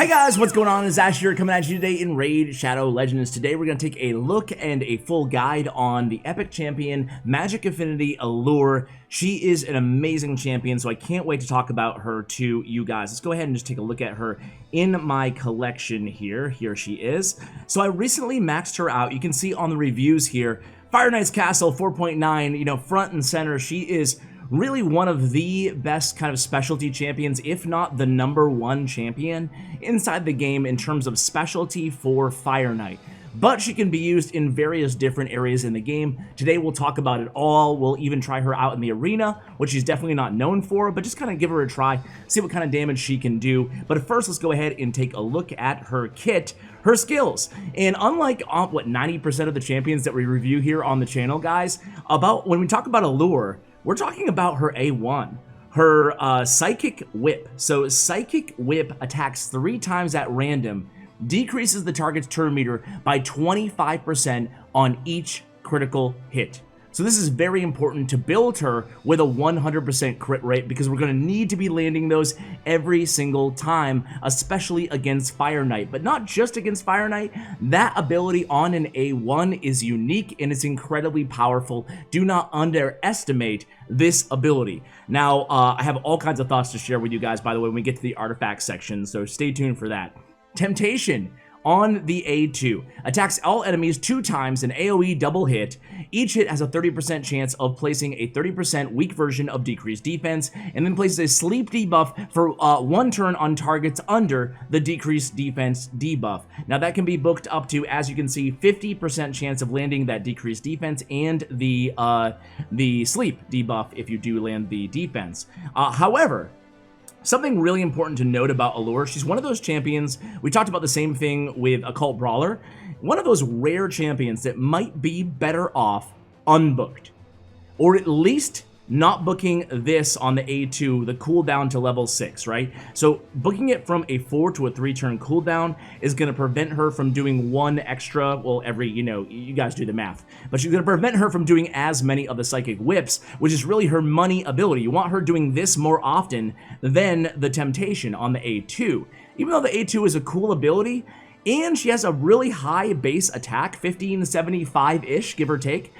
Hey guys, what's going on? It's Ash here coming at you today in Raid Shadow Legends. Today we're going to take a look and a full guide on the epic champion Magic Affinity Allure. She is an amazing champion, so I can't wait to talk about her to you guys. Let's go ahead and just take a look at her in my collection here. Here she is. So I recently maxed her out. You can see on the reviews here, Fire Knight's Castle 4.9, you know, front and center. She is really one of the best kind of specialty champions, if not the #1 champion inside the game in terms of specialty for Fire Knight. But she can be used in various different areas in the game. Today we'll talk about it all. We'll even try her out in the arena, which she's definitely not known for, but just kind of give her a try, see what kind of damage she can do. But first, let's go ahead and take a look at her kit, her skills. And unlike what 90% of the champions that we review here on the channel, guys, when we talk about Allure, we're talking about her A1, her Psychic Whip. So Psychic Whip attacks 3 times at random, decreases the target's turn meter by 25% on each critical hit. So this is very important to build her with a 100% crit rate, because we're going to need to be landing those every single time, especially against Fire Knight. But not just against Fire Knight. That ability on an A1 is unique and it's incredibly powerful. Do not underestimate this ability. Now, I have all kinds of thoughts to share with you guys, by the way, when we get to the artifact section, so stay tuned for that. Temptation on the A2 attacks all enemies 2 times, an AoE double hit. Each hit has a 30% chance of placing a 30% weak version of decreased defense, and then places a sleep debuff for 1 turn on targets under the decreased defense debuff. Now that can be booked up to, as you can see, 50% chance of landing that decreased defense and the sleep debuff if you do land the defense. However, something really important to note about Allure, she's one of those champions, we talked about the same thing with Occult Brawler, one of those rare champions that might be better off unbooked, or at least not booking this on the A2, the cooldown to level 6, right? So booking it from a 4 to a 3 turn cooldown is going to prevent her from doing 1 extra, well, every, you know, you guys do the math, but she's going to prevent her from doing as many of the Psychic Whips, which is really her money ability. You want her doing this more often than the Temptation on the A2. Even though the A2 is a cool ability, and she has a really high base attack, 1575-ish, give or take,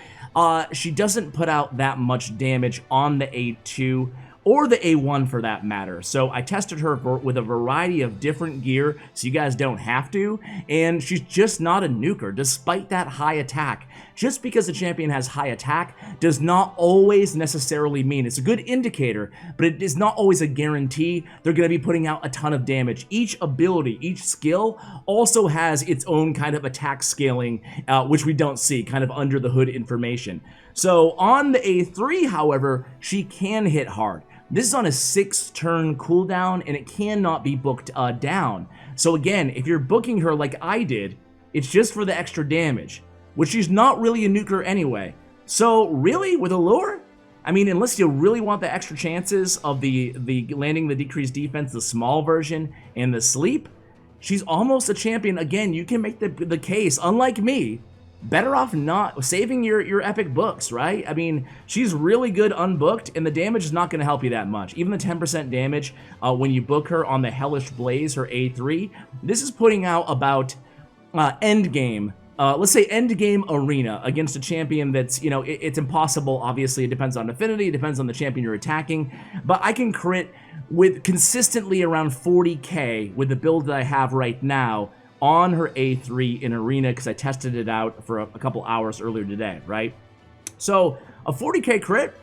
she doesn't put out that much damage on the A2 or the A1 for that matter. So I tested her with a variety of different gear so you guys don't have to, and she's just not a nuker despite that high attack. Just because a champion has high attack does not always necessarily mean, it's a good indicator, but it is not always a guarantee they're going to be putting out a ton of damage. Each ability, each skill also has its own kind of attack scaling, which we don't see, kind of under the hood information. So on the A3, however, she can hit hard. This is on a 6-turn cooldown, and it cannot be booked down. So again, if you're booking her like I did, it's just for the extra damage, which she's not really a nuker anyway. So really, with Allure, I mean, unless you really want the extra chances of the landing the decreased defense, the small version, and the sleep, she's almost a champion. Again, you can make the case, unlike me, better off not saving your epic books, right? I mean, she's really good unbooked, and the damage is not going to help you that much. Even the 10% damage when you book her on the Hellish Blaze, her A3, this is putting out about end game. Let's say end game arena against a champion that's, you know, it's impossible. Obviously, it depends on affinity, it depends on the champion you're attacking, but I can crit with consistently around 40k with the build that I have right now on her A3 in arena, because I tested it out for a couple hours earlier today, right? So a 40k crit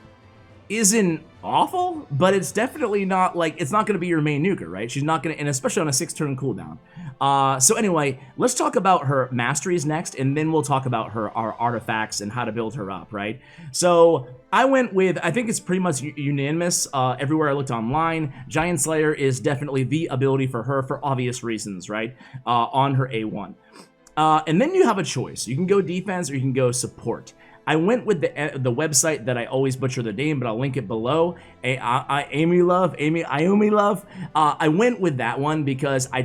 isn't awful, but it's definitely not like, it's not going to be your main nuker, right? She's not going to, and especially on a 6-turn cooldown. So anyway, let's talk about her masteries next, and then we'll talk about our artifacts and how to build her up, right? So I went with, I think it's pretty much unanimous everywhere I looked online. Giant Slayer is definitely the ability for her for obvious reasons, right? On her A1. And then you have a choice. You can go defense or you can go support. I went with the website that I always butcher the name, but I'll link it below. Iomi Love. I went with that one because I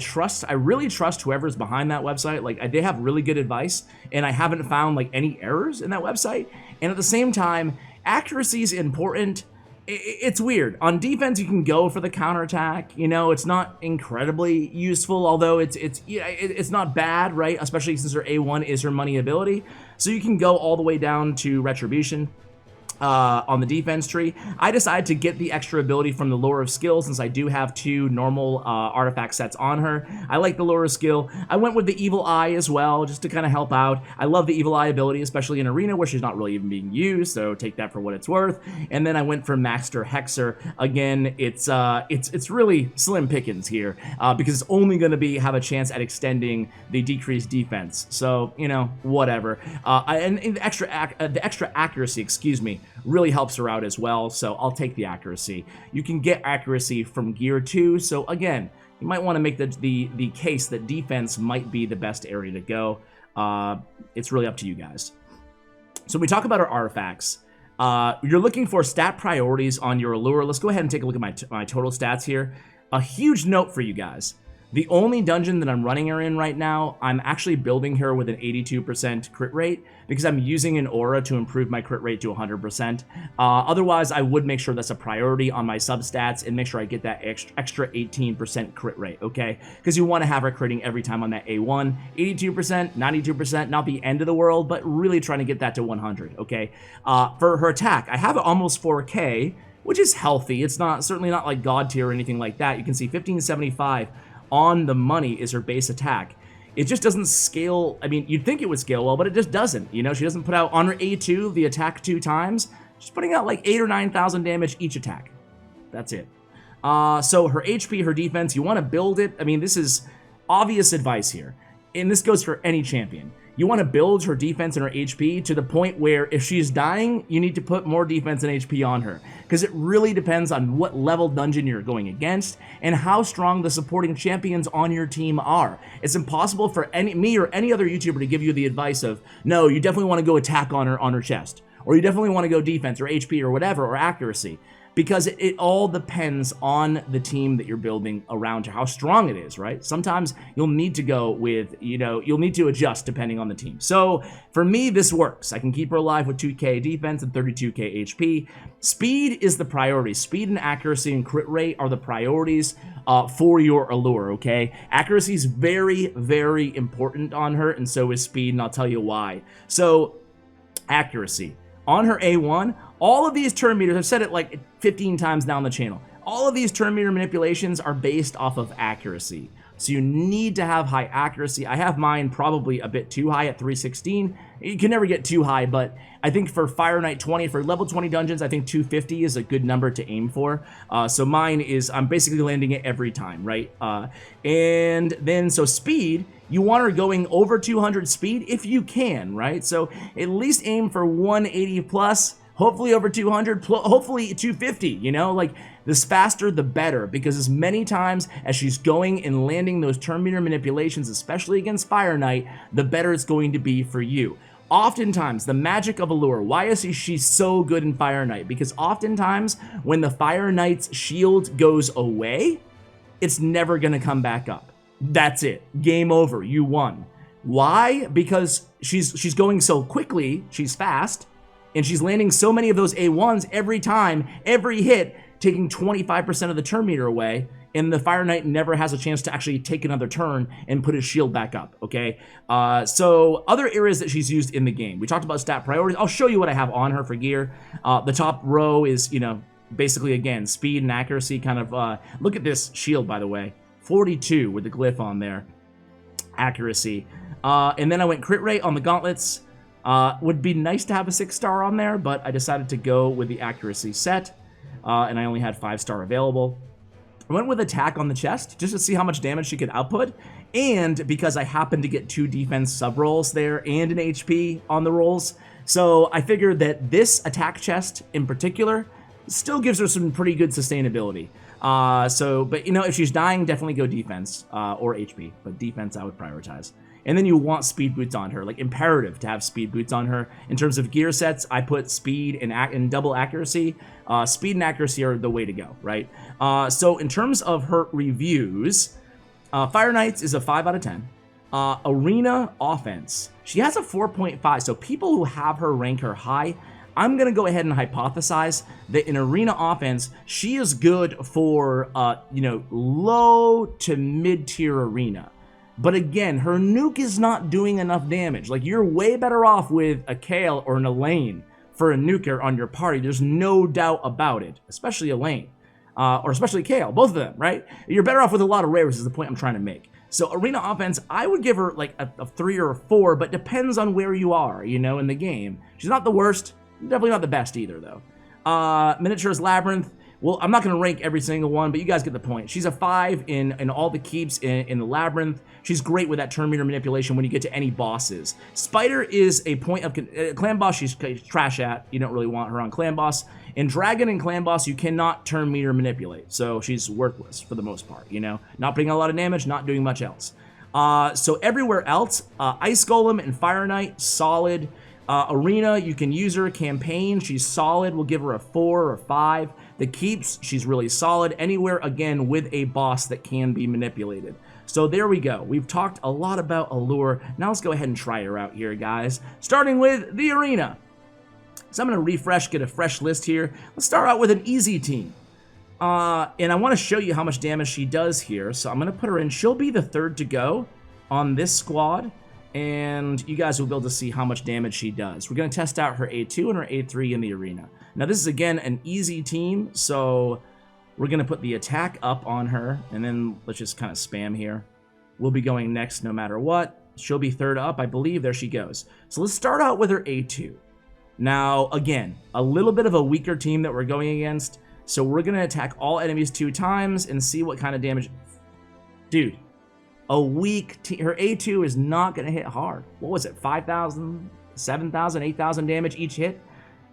really trust whoever's behind that website. Like, they have really good advice, and I haven't found like any errors in that website. And at the same time, accuracy is important, it's weird. On defense, you can go for the counterattack. You know, it's not incredibly useful, although it's not bad, right? Especially since her A1 is her money ability. So you can go all the way down to Retribution. On the defense tree, I decided to get the extra ability from the Lure of Skill since I do have 2 normal artifact sets on her. I like the Lure of Skill. I went with the Evil Eye as well, just to kind of help out. I love the Evil Eye ability, especially in Arena where she's not really even being used, so take that for what it's worth. And then I went for Master Hexer. Again, it's really slim pickings here because it's only going to have a chance at extending the decreased defense. So, you know, whatever. And the extra accuracy, excuse me, really helps her out as well, so I'll take the accuracy. You can get accuracy from gear too, so again, you might want to make the case that defense might be the best area to go. It's really up to you guys. So when we talk about our artifacts, you're looking for stat priorities on your Allure. Let's go ahead and take a look at my total stats here. A huge note for you guys. The only dungeon that I'm running her in right now, I'm actually building her with an 82% crit rate because I'm using an aura to improve my crit rate to 100%. Otherwise, I would make sure that's a priority on my substats and make sure I get that extra 18% crit rate, okay? Because you want to have her critting every time on that A1. 82%, 92%, not the end of the world, but really trying to get that to 100, okay? For her attack, I have almost 4K, which is healthy. It's certainly not like God tier or anything like that. You can see 1575 on the money is her base attack. It just doesn't scale. I mean, you'd think it would scale well, but it just doesn't. You know, she doesn't put out on her A2 the attack 2 times. She's putting out like 8,000 or 9,000 damage each attack. That's it. So her HP, her defense, you want to build it. I mean, this is obvious advice here, and this goes for any champion. You want to build her defense and her HP to the point where if she's dying, you need to put more defense and HP on her. Because it really depends on what level dungeon you're going against and how strong the supporting champions on your team are. It's impossible for me or any other YouTuber to give you the advice of, no, you definitely want to go attack on her chest. Or you definitely want to go defense or HP or whatever, or accuracy. Because it all depends on the team that you're building around her, how strong it is, right? Sometimes you'll need to go with, you know, you'll need to adjust depending on the team. So for me, this works. I can keep her alive with 2k defense and 32k HP. Speed is the priority. Speed and accuracy and crit rate are the priorities for your Allure, okay? Accuracy is very, very important on her, and so is speed, and I'll tell you why. So, accuracy. On her A1, all of these turn meters, I've said it like 15 times now on the channel, all of these turn meter manipulations are based off of accuracy. So you need to have high accuracy. I have mine probably a bit too high at 316. You can never get too high, but I think for Fire Knight 20, for level 20 dungeons, I think 250 is a good number to aim for. So mine is, I'm basically landing it every time, right? And then, so speed, you want her going over 200 speed if you can, right? So at least aim for 180 plus, hopefully over 200, hopefully 250, you know, like this faster the better, because as many times as she's going and landing those turn meter manipulations, especially against Fire Knight, the better it's going to be for you. Oftentimes, the magic of Allure, why is she so good in Fire Knight? Because oftentimes, when the Fire Knight's shield goes away, it's never going to come back up. That's it. Game over. You won. Why? Because she's going so quickly, she's fast, and she's landing so many of those A1s every time, every hit, taking 25% of the turn meter away, and the Fire Knight never has a chance to actually take another turn and put his shield back up, okay? So other areas that she's used in the game. We talked about stat priorities. I'll show you what I have on her for gear. The top row is, you know, basically, again, speed and accuracy kind of, look at this shield, by the way. 42 with the glyph on there. Accuracy. And then I went crit rate on the gauntlets. Would be nice to have a 6-star on there, but I decided to go with the accuracy set, and I only had 5-star available. I went with attack on the chest just to see how much damage she could output, and because I happened to get 2 defense sub rolls there and an HP on the rolls, so I figured that this attack chest in particular still gives her some pretty good sustainability. But you know, if she's dying, definitely go defense or HP, but defense I would prioritize. And then you want speed boots on her, like imperative to have speed boots on her. In terms of gear sets, I put speed and double accuracy. Speed and accuracy are the way to go, right? So in terms of her reviews, Fire Knights is a 5 out of 10. Arena offense, she has a 4.5. So people who have her rank her high, I'm going to go ahead and hypothesize that in arena offense, she is good for, you know, low to mid-tier arena. But again, her nuke is not doing enough damage. Like, you're way better off with a Kayle or an Elaine for a nuker on your party. There's no doubt about it, especially Elaine, or especially Kayle, both of them, right? You're better off with a lot of rares is the point I'm trying to make. So arena offense, I would give her like a 3 or a 4, but depends on where you are, you know, in the game. She's not the worst, definitely not the best either, though. Miniatures Labyrinth, well, I'm not going to rank every single one, but you guys get the point. She's a 5 in all the keeps in the Labyrinth. She's great with that turn meter manipulation when you get to any bosses. Spider is a point of... Clan Boss, she's trash at. You don't really want her on Clan Boss. In Dragon and Clan Boss, you cannot turn meter manipulate, so she's worthless for the most part, you know? Not putting a lot of damage, not doing much else. So everywhere else, Ice Golem and Fire Knight, solid. Arena, you can use her. Campaign, she's solid. We'll give her a 4 or 5. The keeps, she's really solid. Anywhere, again, with a boss that can be manipulated. So there we go. We've talked a lot about Allure. Now let's go ahead and try her out here, guys. Starting with the arena. So I'm going to refresh, get a fresh list here. Let's start out with an easy team. And I want to show you how much damage she does here. So I'm going to put her in. She'll be the 3rd to go on this squad. And you guys will be able to see how much damage she does. We're going to test out her A2 and her A3 in the arena. Now this is, again, an easy team. So we're going to put the attack up on her. And then let's just kind of spam here. We'll be going next no matter what. She'll be 3rd up, I believe. There she goes. So let's start out with her A2. Now, again, a little bit of a weaker team that we're going against. So we're going to attack all enemies 2 times and see what kind of damage... Dude, a weak team. Her A2 is not going to hit hard. What was it? 5,000, 7,000, 8,000 damage each hit?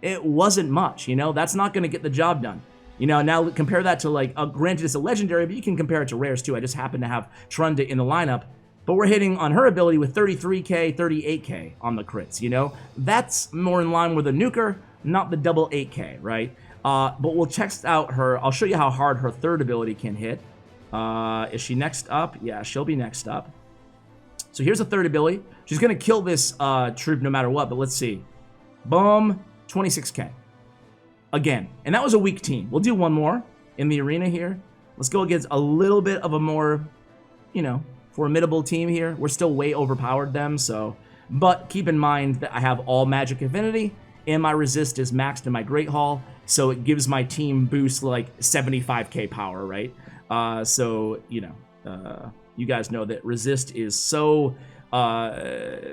It wasn't much, you know? That's not going to get the job done. You know, now compare that to, like, granted it's a legendary, but you can compare it to rares too. I just happen to have Trunda in the lineup. But we're hitting on her ability with 33k, 38k on the crits, you know? That's more in line with a nuker, not the double 8k, right? But we'll check out her... I'll show you how hard her 3rd ability can hit. Is she next up? Yeah, she'll be next up. So here's a 3rd ability. She's going to kill this troop no matter what, but let's see. Boom, 26k. Again, and that was a weak team. We'll do one more in the arena here. Let's go against a little bit of a more, you know, formidable team here. We're still way overpowered them, so... But keep in mind that I have all magic affinity, and my resist is maxed in my Great Hall, so it gives my team boost like 75k power, right? So, you know, you guys know that resist is so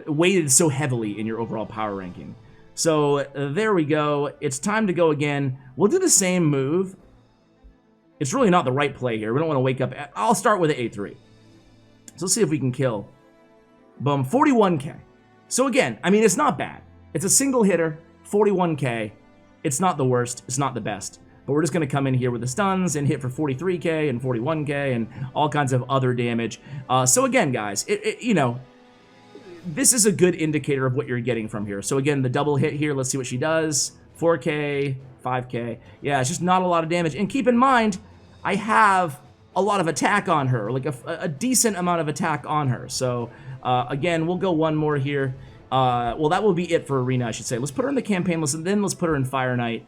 weighted so heavily in your overall power ranking. So there we go. It's time to go again. We'll do the same move. It's really not the right play here. We don't want to wake up. I'll start with an A3. So let's see if we can kill. Boom, 41k. So again, I mean, it's not bad. It's a single hitter, 41k. It's not the worst. It's not the best. But we're just going to come in here with the stuns and hit for 43k and 41k and all kinds of other damage. So again, guys, you know, this is a good indicator of what you're getting from here. So again, the double hit here, let's see what she does. 4k, 5k. Yeah, it's just not a lot of damage. And keep in mind, I have a lot of attack on her, like a decent amount of attack on her. So again, we'll go one more here. Well, that will be it for arena, I should say. Let's put her in the campaign list, and then let's put her in Fire Knight.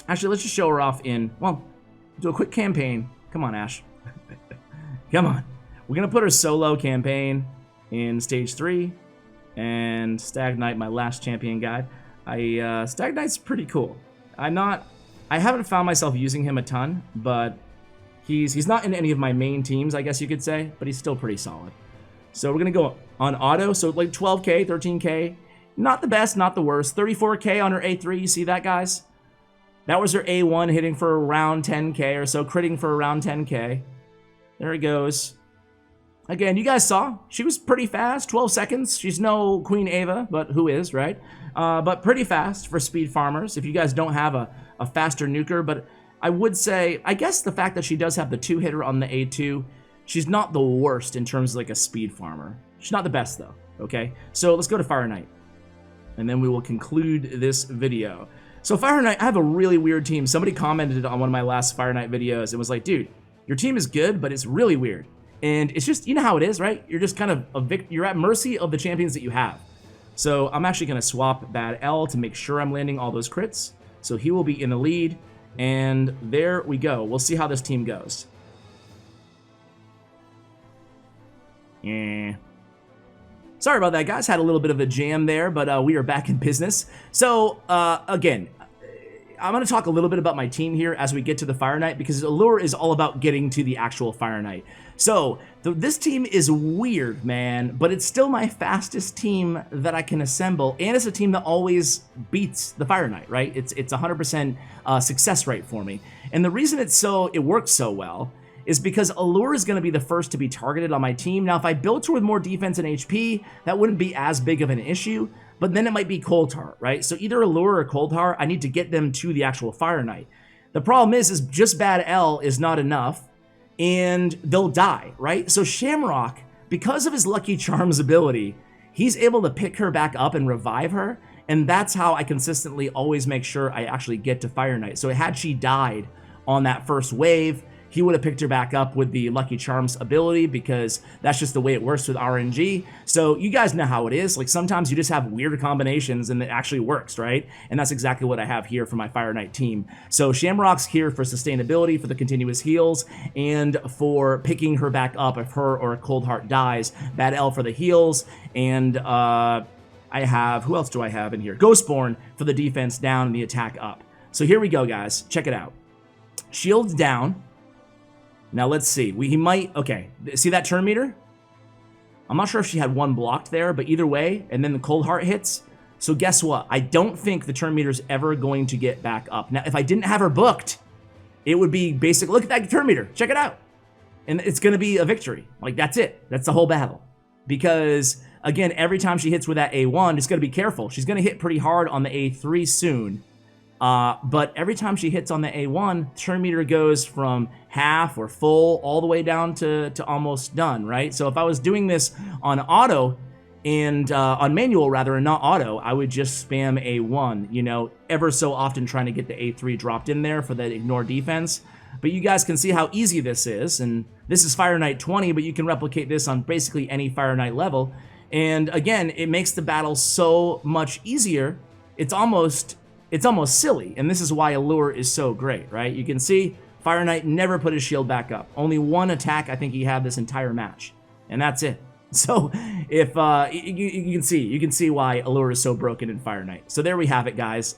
Actually, let's just show her off in, well, do a quick campaign. Come on, Ash. Come on. We're going to put her solo campaign in Stage 3. And Stag Knight, my last champion guide. Stag Knight's pretty cool. I haven't found myself using him a ton, but he's not in any of my main teams, I guess you could say, but he's still pretty solid. So we're going to go on auto, so like 12k, 13k. Not the best, not the worst. 34k on her A3, you see that, guys? That was her A1 hitting for around 10k or so, critting for around 10k. There it goes. Again, you guys saw, she was pretty fast, 12 seconds. She's no Queen Ava, but who is, right? But pretty fast for speed farmers, if you guys don't have a faster nuker. But I would say, I guess the fact that she does have the 2-hitter on the A2, she's not the worst in terms of like a speed farmer. She's not the best though, okay? So let's go to Fire Knight, and then we will conclude this video. So Fire Knight, I have a really weird team. Somebody commented on one of my last Fire Knight videos and was like, dude, your team is good, but it's really weird. And it's just, you know how it is, right? You're just kind of, you're at mercy of the champions that you have. So I'm actually going to swap Bad L to make sure I'm landing all those crits. So he will be in the lead. And there we go. We'll see how this team goes. Yeah. Sorry about that, guys. Had a little bit of a jam there, but we are back in business. So, again, I'm going to talk a little bit about my team here as we get to the Fire Knight, because Allure is all about getting to the actual Fire Knight. So, this team is weird, man, but it's still my fastest team that I can assemble, and it's a team that always beats the Fire Knight, right? It's 100% success rate for me. And the reason it works so well is because Allure is going to be the first to be targeted on my team. Now, if I built her with more defense and HP, that wouldn't be as big of an issue, but then it might be Cold Heart, right? So either Allure or Cold Heart, I need to get them to the actual Fire Knight. The problem is just Bad L is not enough, and they'll die, right? So Shamrock, because of his Lucky Charms ability, he's able to pick her back up and revive her, and that's how I consistently always make sure I actually get to Fire Knight. So had she died on that first wave, he would have picked her back up with the Lucky Charms ability, because that's just the way it works with RNG. So you guys know how it is. Like, sometimes you just have weird combinations and it actually works, right? And that's exactly what I have here for my Fire Knight team. So Shamrock's here for sustainability, for the continuous heals, and for picking her back up if her or a Cold Heart dies. Bad L for the heals, and I have, who else do I have in here? Ghostborn for the defense down and the attack up. So here we go, guys. Check it out. Shields down. Now let's see. He might, okay. See that turn meter? I'm not sure if she had one blocked there, but either way, and then the Cold Heart hits. So guess what? I don't think the turn meter's ever going to get back up. Now, if I didn't have her booked, it would be basic. Look at that turn meter. Check it out. And it's going to be a victory. Like, that's it. That's the whole battle. Because, again, every time she hits with that A1, just got to be careful. She's going to hit pretty hard on the A3 soon. But every time she hits on the A1, turn meter goes from half or full all the way down to almost done, right? So if I was doing this on auto and on manual rather, and not auto, I would just spam A1, you know, ever so often trying to get the A3 dropped in there for the ignore defense. But you guys can see how easy this is, and this is Fire Knight 20, but you can replicate this on basically any Fire Knight level. And again, it makes the battle so much easier. It's almost silly, and this is why Allure is so great, right? You can see Fire Knight never put his shield back up. Only one attack I think he had this entire match, and that's it. So if you can see why Allure is so broken in Fire Knight. So there we have it, guys.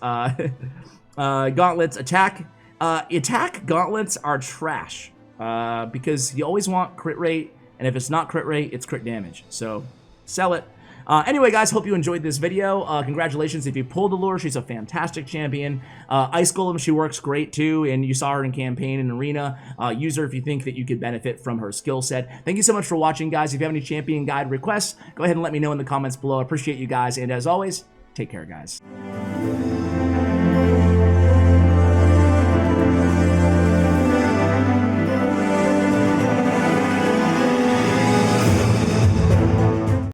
Gauntlets attack. Attack gauntlets are trash because you always want crit rate, and if it's not crit rate, it's crit damage. So sell it. Anyway, guys, hope you enjoyed this video. Congratulations if you pulled Allure. She's a fantastic champion. Ice Golem, she works great too, and you saw her in campaign and arena. Use her if you think that you could benefit from her skill set. Thank you so much for watching, guys. If you have any champion guide requests, go ahead and let me know in the comments below. I appreciate you guys, and as always, take care, guys.